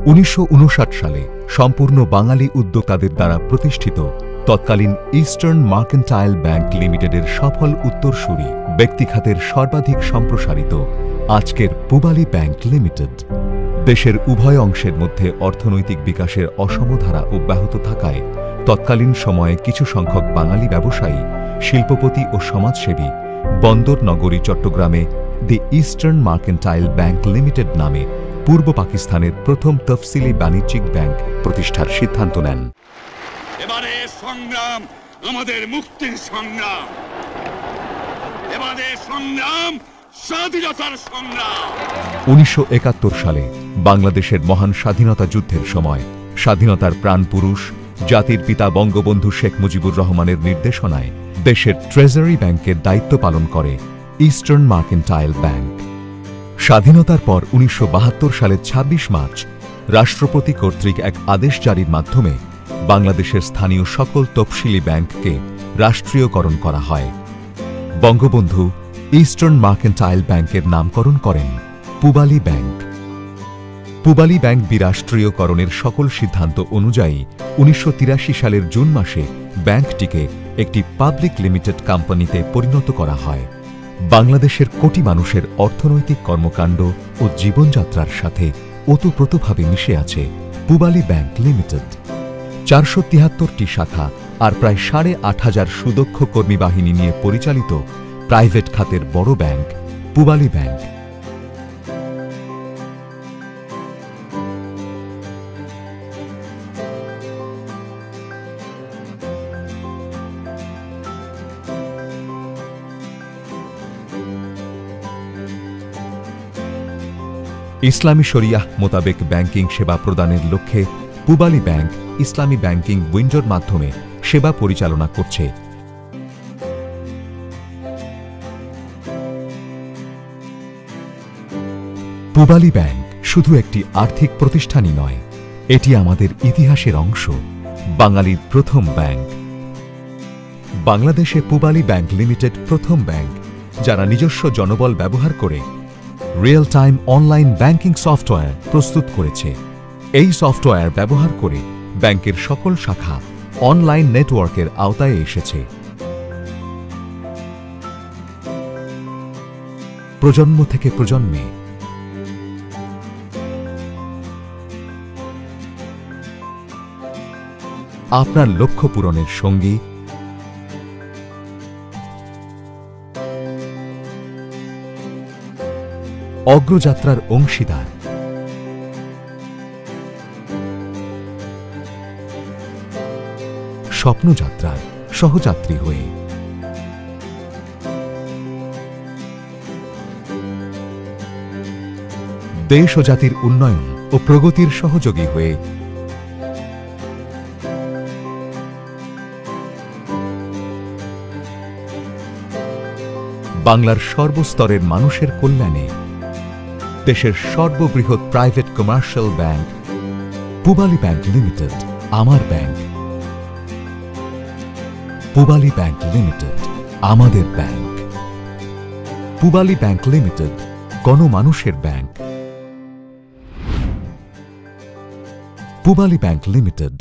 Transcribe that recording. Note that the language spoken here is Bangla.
1959 সালে সম্পূর্ণ বাঙালি উদ্যোক্তাদের দ্বারা প্রতিষ্ঠিত তৎকালীন ইস্টার্ন মার্কেন্টাইল ব্যাংক লিমিটেডের সফল উত্তরসূরি, ব্যক্তিখাতের সর্বাধিক সম্প্রসারিত আজকের পূবালী ব্যাংক লিমিটেড। দেশের উভয় অংশের মধ্যে অর্থনৈতিক বিকাশের অসমধারা অব্যাহত থাকায় তৎকালীন সময়ে কিছু সংখ্যক বাঙালি ব্যবসায়ী, শিল্পপতি ও সমাজসেবী বন্দর নগরী চট্টগ্রামে দি ইস্টার্ন মার্কেন্টাইল ব্যাংক লিমিটেড নামে পূর্ব পাকিস্তানের প্রথম তফসিলি বাণিজ্যিক ব্যাংক প্রতিষ্ঠার সিদ্ধান্ত নেন। এবারে সংগ্রাম আমাদের মুক্তির সংগ্রাম, এবারে সংগ্রাম স্বাধীনতার সংগ্রাম। 1971 সালে বাংলাদেশের মহান স্বাধীনতা যুদ্ধের সময় স্বাধীনতার প্রাণপুরুষ জাতির পিতা বঙ্গবন্ধু শেখ মুজিবুর রহমানের নির্দেশনায় দেশের ট্রেজারি ব্যাংকের দায়িত্ব পালন করে ইস্টার্ন মার্কেন্টাইল ব্যাংক। স্বাধীনতার পর 1972 সালের 26 মার্চ রাষ্ট্রপতি কর্তৃক এক আদেশ জারির মাধ্যমে বাংলাদেশের স্থানীয় সকল তফসিলি ব্যাংককে রাষ্ট্রীয়করণ করা হয়। বঙ্গবন্ধু ইস্টার্ন মার্কেন্টাইল ব্যাংকের নামকরণ করেন পূবালী ব্যাংক। পূবালী ব্যাংক বিরাষ্ট্রীয়করণের সকল সিদ্ধান্ত অনুযায়ী 1983 সালের জুন মাসে ব্যাংকটিকে একটি পাবলিক লিমিটেড কোম্পানিতে পরিণত করা হয়। বাংলাদেশের কোটি মানুষের অর্থনৈতিক কর্মকাণ্ড ও জীবনযাত্রার সাথে ওতপ্রোতভাবে মিশে আছে পূবালী ব্যাংক লিমিটেড। 473টি শাখা আর প্রায় 8,500 সুদক্ষ কর্মী বাহিনী নিয়ে পরিচালিত প্রাইভেট খাতের বড় ব্যাংক পূবালী ব্যাংক। ইসলামী শরিয়াহ মোতাবেক ব্যাংকিং সেবা প্রদানের লক্ষ্যে পূবালী ব্যাংক ইসলামী ব্যাংকিং উইন্ডোর মাধ্যমে সেবা পরিচালনা করছে। পূবালী ব্যাংক শুধু একটি আর্থিক প্রতিষ্ঠানই নয়, এটি আমাদের ইতিহাসের অংশ, বাঙালির প্রথম ব্যাংক। বাংলাদেশে পূবালী ব্যাংক লিমিটেড প্রথম ব্যাংক যারা নিজস্ব জনবল ব্যবহার করে real time online banking software প্রস্তুত করেছে। এই সফটওয়্যার ব্যবহার করে ব্যাংকের সকল শাখা অনলাইন নেটওয়ার্কের আওতায় এসেছে। প্রজন্ম থেকে প্রজন্মে আপনার লক্ষ্য পূরণের সঙ্গী, অগ্রযাত্রার অংশীদার, স্বপ্নযাত্রার সহযাত্রী হয়ে, দেশ ও জাতির উন্নয়ন ও প্রগতির সহযোগী হয়ে, বাংলার সর্বস্তরের মানুষের কল্যাণে দেশের সর্ববৃহৎ private commercial bank Pubali bank limited আমার ব্যাংক। পূবালী ব্যাংক লিমিটেড আমাদের ব্যাংক। পূবালী ব্যাংক লিমিটেড গণমানুষের ব্যাংক। Pubali bank limited